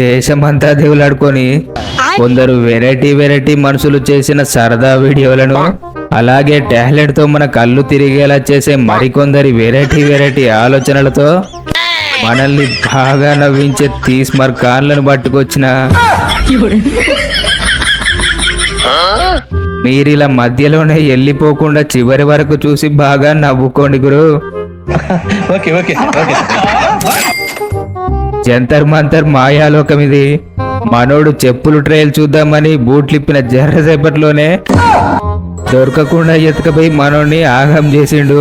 దేశమంతా దేవులాడుకొని కొందరు వెరైటీ మనుషులు చేసిన సరదా వీడియోలను, అలాగే టాలెంట్ తో మన కళ్ళు తిరిగేలా చేసే మరికొందరి వెరైటీ ఆలోచనలతో మనల్ని బాగా నవ్వించే తీస్మార్ ఖాన్లను పట్టుకొచ్చిన మీరిలా మధ్యలోనే వెళ్ళిపోకుండా చివరి వరకు చూసి బాగా నవ్వుకోండి గురు. జంతర్ మంతర్ మాయాలోకం ఇది. మనోడు చెప్పులు ట్రైల్ చూద్దామని బూట్లిప్పిన జర్రసేపట్లోనే దొరకకుండా ఎత్తుకపోయి మనోడిని ఆగం చేసిండు.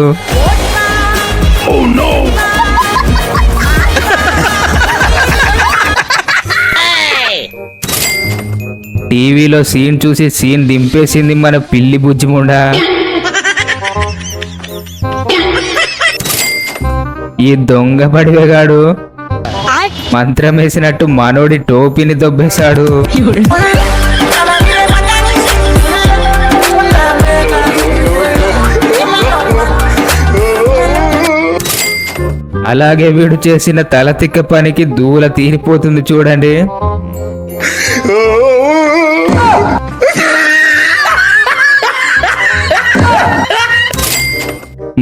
టీవీలో సీన్ చూసి సీన్ దింపేసింది మన పిల్లి బుజ్జిముండా. ఈ దొంగ పడివేగాడు మంత్రం వేసినట్టు మనోడి టోపీని దొబ్బేశాడు. అలాగే వీడు చేసిన తలతిక్క పనికి దూల తీరిపోతుంది చూడండి.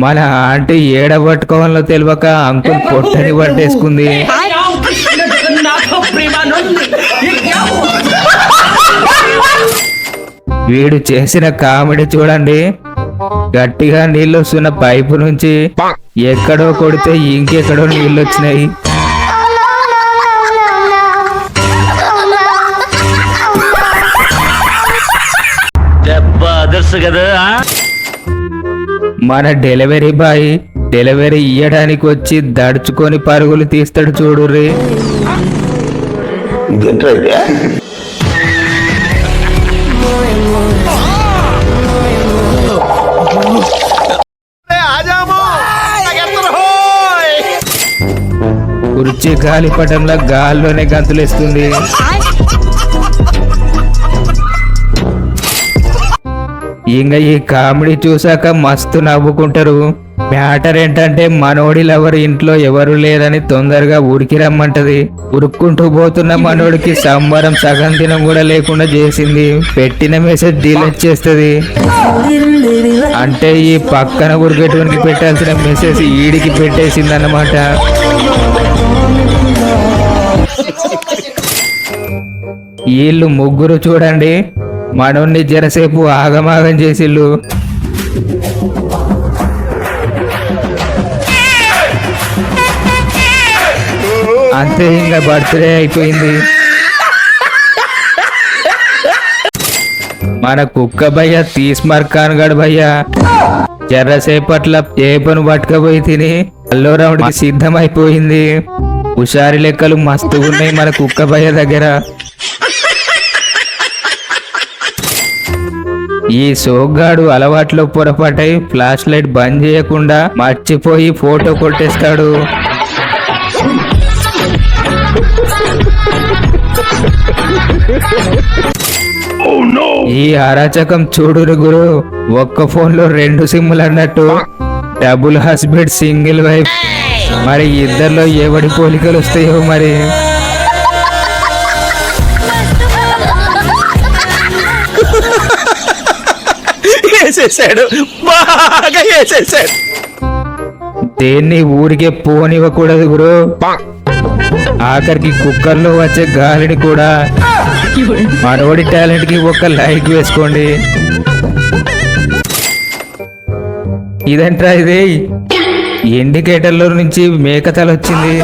మన ఆంటీ ఏడ పట్టుకోవాలో తెలియక అంకుల్ పొట్టని పట్టేసుకుంది. వీడు చేసిన కామెడీ చూడండి. గట్టిగా నీళ్ళు వస్తున్న పైపు నుంచి ఎక్కడో కొడితే ఇంకెక్కడో నీళ్ళు వచ్చినాయి. మన డెలివరీ బాయ్ డెలివరీ ఇయ్యడానికి వచ్చి దడుచుకొని పరుగులు తీస్తాడు చూడుర్రి. కుర్చీ గాలిపటంలో గాల్లోనే గంతులేస్తుంది. ఇంకా ఈ కామెడీ చూసాక మస్తు నవ్వుకుంటారు. మ్యాటర్ ఏంటంటే మనోడి లవర్ ఇంట్లో ఎవరు లేరని తొందరగా ఉరికి రమ్మంటది. ఉరుక్కుంటూ పోతున్న మనోడికి సంబరం సగం దినం కూడా లేకుండా చేసింది. పెట్టిన మెసేజ్ డిలీట్ చేస్తుంది. అంటే ఈ పక్కన ఉరికేటువంటి పెట్టాల్సిన మెసేజ్ ఈడికి పెట్టేసింది అన్నమాట. వీళ్ళు ముగ్గురు చూడండి మనోన్ని జరసేపు ఆగమాగం చేసిళ్ళు. అంతే ఇంకా బర్త్డే అయిపోయింది. మన కుక్క భయ్య తీస్మార్ ఖాన్ గడ్ భయ్య జర్రసేపట్ల చేపను పట్టుకపోయి తిని అల్లో రౌండ్ కి సిద్ధమైపోయింది. హుషారి లెక్కలు మస్తుగున్నాయి మన కుక్క భయ్య దగ్గర. ఈ సోగ్గాడు అలవాట్లో పొరపాటై ఫ్లాష్ లైట్ బంద్ చేయకుండా మర్చిపోయి ఫోటో కొట్టేస్తాడు. ఈ అరాచకం చూడురు గురు. ఒక్క ఫోన్ లో 2 సిమ్ములు అన్నట్టు. Double husband single wife. మరి ఇద్దరిలో ఎవడి పోలికలు వస్తాయో మరి. దేన్ని ఊరికే పోనివ్వకూడదు గురు. ఆఖరికి కుక్కర్లో వచ్చే గాలిని కూడా. మనోడి టాలెంట్ కి ఒక లైక్ వేసుకోండి. ఇదంటా ఇది ఇండికేటర్లో నుంచి మేకతల వచ్చింది.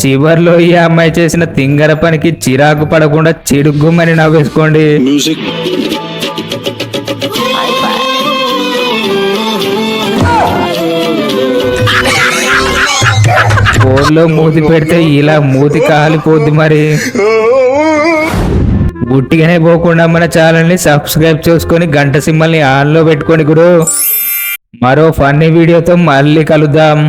చివర్లో ఈ అమ్మాయి చేసిన తింగర పనికి చిరాకు పడకుండా చిడుగుమని నవ్వేసుకోండి. ఫోన్లో మూతి పెడితే ఇలా మూతి కాలిపోద్ది మరి. గుట్టిగానే పోకుండా మన ఛానల్ ని సబ్స్క్రైబ్ చేసుకొని గంట సింబల్ని ఆన్ లో పెట్టుకోండి గురు. మరో ఫన్నీ వీడియోతో మళ్ళీ కలుద్దాం.